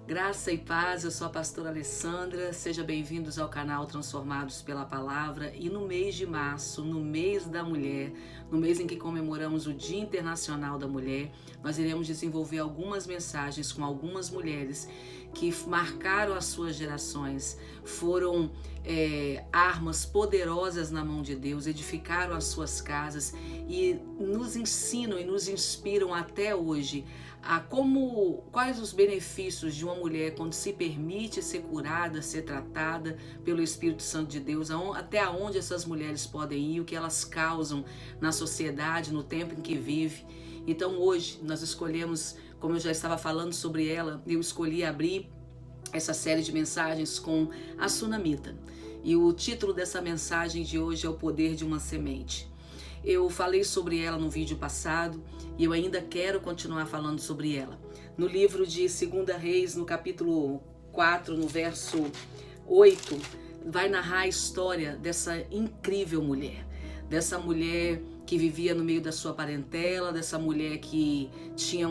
Graça e paz, eu sou a pastora Alessandra, sejam bem-vindos ao canal Transformados pela Palavra. E no mês de março, no mês da mulher, no mês em que comemoramos o Dia Internacional da Mulher, nós iremos desenvolver algumas mensagens com algumas mulheres que marcaram as suas gerações, foram armas poderosas na mão de Deus, edificaram as suas casas e nos ensinam e nos inspiram até hoje a quais os benefícios de uma mulher quando se permite ser curada, ser tratada pelo Espírito Santo de Deus, até onde essas mulheres podem ir, o que elas causam na sociedade, no tempo em que vive. Então hoje nós escolhemos, como eu já estava falando sobre ela, eu escolhi abrir essa série de mensagens com a Sunamita. E o título dessa mensagem de hoje é O Poder de uma Semente. Eu falei sobre ela no vídeo passado e eu ainda quero continuar falando sobre ela. No livro de 2 Reis, no capítulo 4, no verso 8, vai narrar a história dessa incrível mulher. Dessa mulher que vivia no meio da sua parentela, dessa mulher que tinha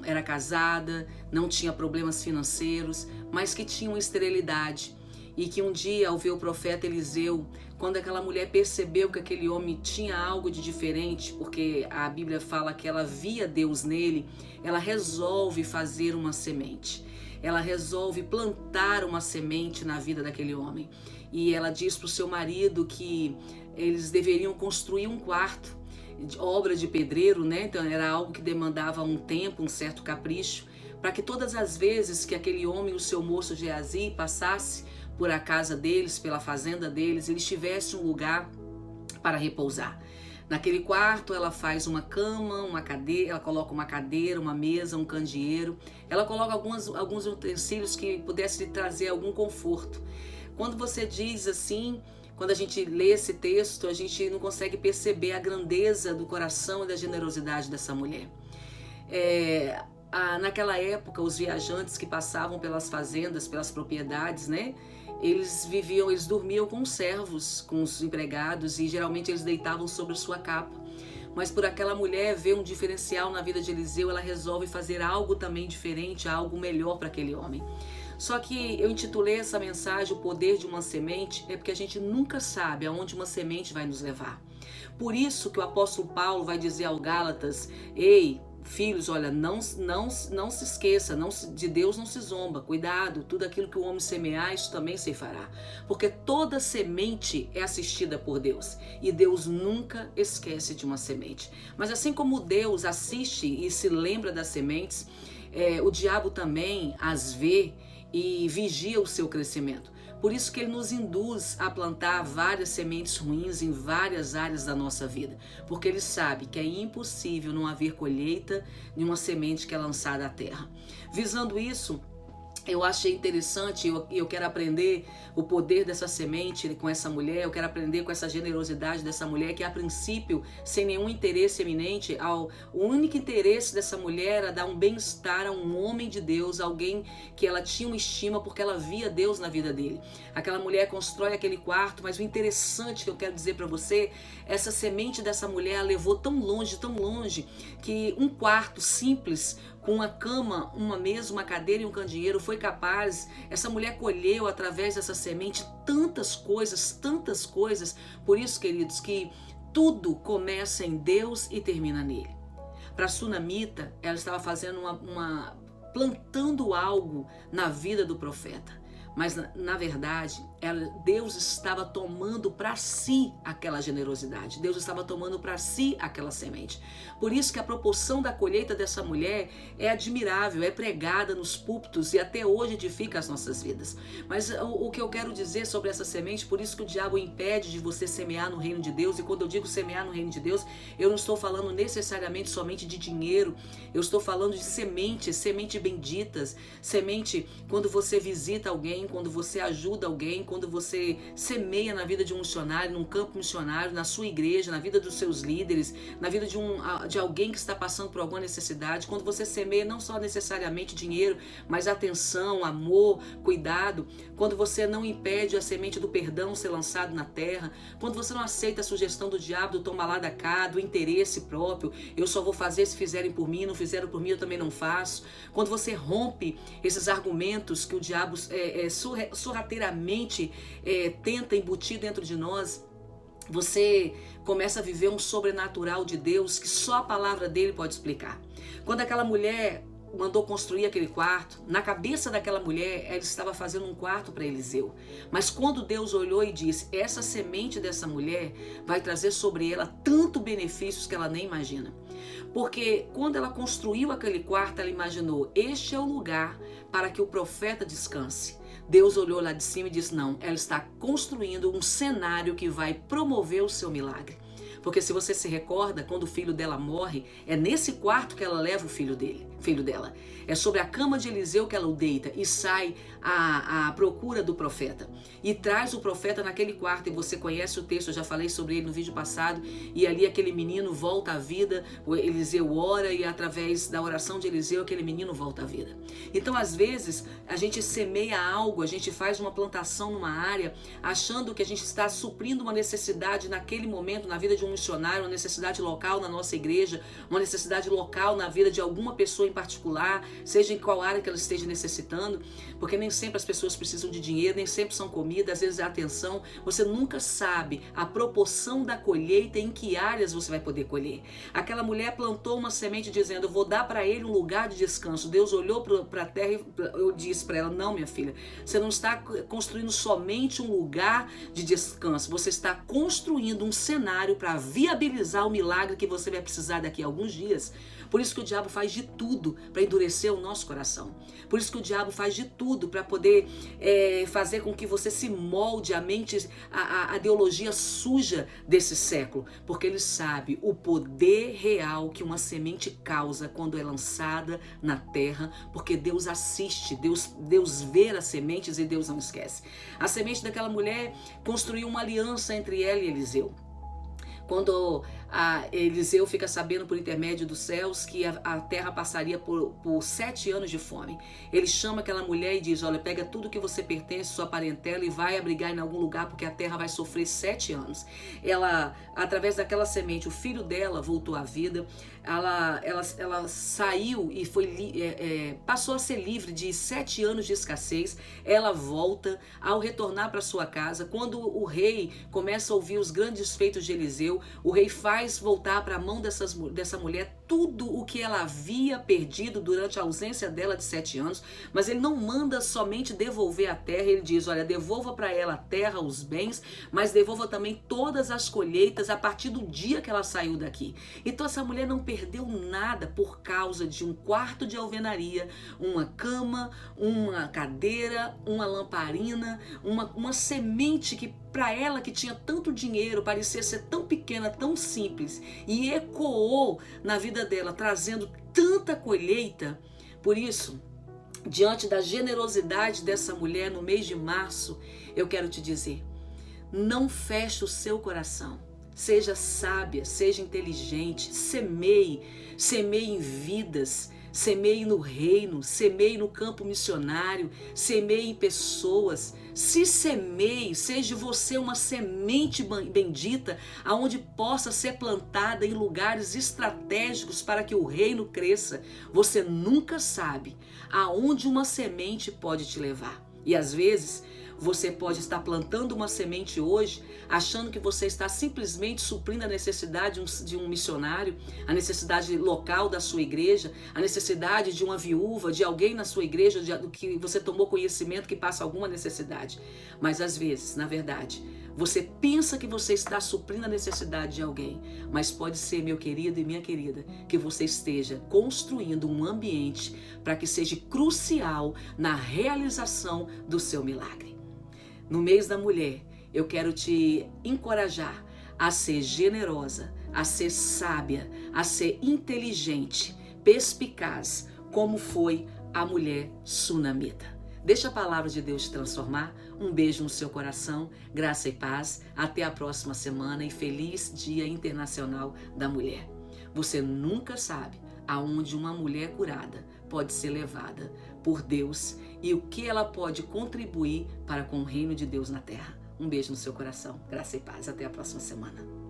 era casada, não tinha problemas financeiros, mas que tinha uma esterilidade. E que um dia, ao ver o profeta Eliseu, quando aquela mulher percebeu que aquele homem tinha algo de diferente, porque a Bíblia fala que ela via Deus nele, ela resolve fazer uma semente. Ela resolve plantar uma semente na vida daquele homem. E ela diz para o seu marido que eles deveriam construir um quarto, obra de pedreiro, né? Então era algo que demandava um tempo, um certo capricho, para que todas as vezes que aquele homem, o seu moço Geazi, passasse por a casa deles, pela fazenda deles, eles tivessem um lugar para repousar. Naquele quarto ela faz uma cama, uma cadeira, ela coloca uma cadeira, uma mesa, um candeeiro, ela coloca alguns utensílios que pudessem lhe trazer algum conforto. Quando você diz assim, quando a gente lê esse texto, a gente não consegue perceber a grandeza do coração e da generosidade dessa mulher. Naquela época, os viajantes que passavam pelas fazendas, pelas propriedades, né? Eles dormiam com os servos, com os empregados, e geralmente eles deitavam sobre sua capa. Mas por aquela mulher ver um diferencial na vida de Eliseu, ela resolve fazer algo também diferente, algo melhor para aquele homem. Só que eu intitulei essa mensagem O Poder de uma Semente, porque a gente nunca sabe aonde uma semente vai nos levar. Por isso que o apóstolo Paulo vai dizer ao Gálatas: ei, filhos, olha, não se esqueça, de Deus não se zomba, cuidado, tudo aquilo que o homem semear, isso também se fará. Porque toda semente é assistida por Deus e Deus nunca esquece de uma semente. Mas assim como Deus assiste e se lembra das sementes, o diabo também as vê e vigia o seu crescimento. Por isso que ele nos induz a plantar várias sementes ruins em várias áreas da nossa vida. Porque ele sabe que é impossível não haver colheita de uma semente que é lançada à terra. Visando isso, eu achei interessante e eu quero aprender o poder dessa semente com essa mulher, eu quero aprender com essa generosidade dessa mulher que a princípio, sem nenhum interesse eminente, o único interesse dessa mulher era dar um bem-estar a um homem de Deus, alguém que ela tinha uma estima porque ela via Deus na vida dele. Aquela mulher constrói aquele quarto, mas o interessante que eu quero dizer para você, essa semente dessa mulher a levou tão longe, que um quarto simples, com uma cama, uma mesa, uma cadeira e um candeeiro, foi capaz, essa mulher colheu através dessa semente tantas coisas. Por isso, queridos, que tudo começa em Deus e termina nele. Para Sunamita, ela estava fazendo plantando algo na vida do profeta. Mas, na verdade, Deus estava tomando para si aquela generosidade. Deus estava tomando para si aquela semente. Por isso que a proporção da colheita dessa mulher é admirável, é pregada nos púlpitos e até hoje edifica as nossas vidas. Mas o que eu quero dizer sobre essa semente, por isso que o diabo impede de você semear no reino de Deus. E quando eu digo semear no reino de Deus, eu não estou falando necessariamente somente de dinheiro. Eu estou falando de semente benditas. Semente quando você visita alguém, quando você ajuda alguém, quando você semeia na vida de um missionário, num campo missionário, na sua igreja, na vida dos seus líderes, na vida de alguém que está passando por alguma necessidade, quando você semeia não só necessariamente dinheiro, mas atenção, amor, cuidado, quando você não impede a semente do perdão ser lançado na terra, quando você não aceita a sugestão do diabo, do toma lá da cá, do interesse próprio, eu só vou fazer se fizerem por mim, não fizeram por mim, eu também não faço. Quando você rompe esses argumentos que o diabo sorrateiramente tenta embutir dentro de nós, você começa a viver um sobrenatural de Deus que só a palavra dele pode explicar. Quando aquela mulher mandou construir aquele quarto, na cabeça daquela mulher, ela estava fazendo um quarto para Eliseu. Mas quando Deus olhou e disse, essa semente dessa mulher vai trazer sobre ela tanto benefícios que ela nem imagina. Porque quando ela construiu aquele quarto, ela imaginou, este é o lugar para que o profeta descanse. Deus olhou lá de cima e disse, não, ela está construindo um cenário que vai promover o seu milagre. Porque se você se recorda, quando o filho dela morre, é nesse quarto que ela leva o filho dela. É sobre a cama de Eliseu que ela o deita e sai à procura do profeta. E traz o profeta naquele quarto, e você conhece o texto, eu já falei sobre ele no vídeo passado, e ali aquele menino volta à vida, o Eliseu ora e através da oração de Eliseu aquele menino volta à vida. Então às vezes a gente semeia algo, a gente faz uma plantação numa área, achando que a gente está suprindo uma necessidade naquele momento na vida de um missionário, uma necessidade local na nossa igreja, uma necessidade local na vida de alguma pessoa em particular, seja em qual área que ela esteja necessitando, porque nem sempre as pessoas precisam de dinheiro, nem sempre são comida, às vezes é atenção. Você nunca sabe a proporção da colheita, em que áreas você vai poder colher. Aquela mulher plantou uma semente dizendo, eu vou dar para ele um lugar de descanso. Deus olhou para a terra e eu disse para ela, não, minha filha, você não está construindo somente um lugar de descanso, você está construindo um cenário para viabilizar o milagre que você vai precisar daqui a alguns dias. Por isso que o diabo faz de tudo para endurecer o nosso coração. Por isso que o diabo faz de tudo para poder fazer com que você se molde a mente, a ideologia suja desse século. Porque ele sabe o poder real que uma semente causa quando é lançada na terra. Porque Deus assiste, Deus vê as sementes e Deus não esquece. A semente daquela mulher construiu uma aliança entre ela e Eliseu. Quando Eliseu fica sabendo por intermédio dos céus que a terra passaria por 7 anos de fome, ele chama aquela mulher e diz, olha, pega tudo que você pertence, sua parentela, e vai abrigar em algum lugar, porque a terra vai sofrer 7 anos. Ela, através daquela semente, o filho dela voltou à vida, ela saiu e passou a ser livre de 7 anos de escassez. Ela volta, ao retornar para sua casa, quando o rei começa a ouvir os grandes feitos de Eliseu, o rei faz voltar para a mão dessa mulher tudo o que ela havia perdido durante a ausência dela de 7 anos, mas ele não manda somente devolver a terra, ele diz, olha, devolva para ela a terra, os bens, mas devolva também todas as colheitas a partir do dia que ela saiu daqui. Então essa mulher não perdeu nada por causa de um quarto de alvenaria, uma cama, uma cadeira, uma lamparina, uma semente que para ela, que tinha tanto dinheiro, parecia ser tão pequena, tão simples, e ecoou na vida dela, trazendo tanta colheita. Por isso, diante da generosidade dessa mulher no mês de março, eu quero te dizer, não feche o seu coração. Seja sábia, seja inteligente, semeie em vidas, semeie no reino, semeie no campo missionário, semeie em pessoas. Se semeie, seja você uma semente bendita, aonde possa ser plantada em lugares estratégicos para que o reino cresça. Você nunca sabe aonde uma semente pode te levar. E às vezes você pode estar plantando uma semente hoje, achando que você está simplesmente suprindo a necessidade de um missionário, a necessidade local da sua igreja, a necessidade de uma viúva, de alguém na sua igreja, do que você tomou conhecimento que passa alguma necessidade. Mas às vezes, na verdade, você pensa que você está suprindo a necessidade de alguém, mas pode ser, meu querido e minha querida, que você esteja construindo um ambiente para que seja crucial na realização do seu milagre. No mês da mulher, eu quero te encorajar a ser generosa, a ser sábia, a ser inteligente, perspicaz, como foi a mulher sunamita. Deixa a palavra de Deus te transformar. Um beijo no seu coração, graça e paz. Até a próxima semana e feliz Dia Internacional da Mulher. Você nunca sabe aonde uma mulher curada pode ser levada por Deus e o que ela pode contribuir para com o reino de Deus na terra. Um beijo no seu coração, graça e paz. Até a próxima semana.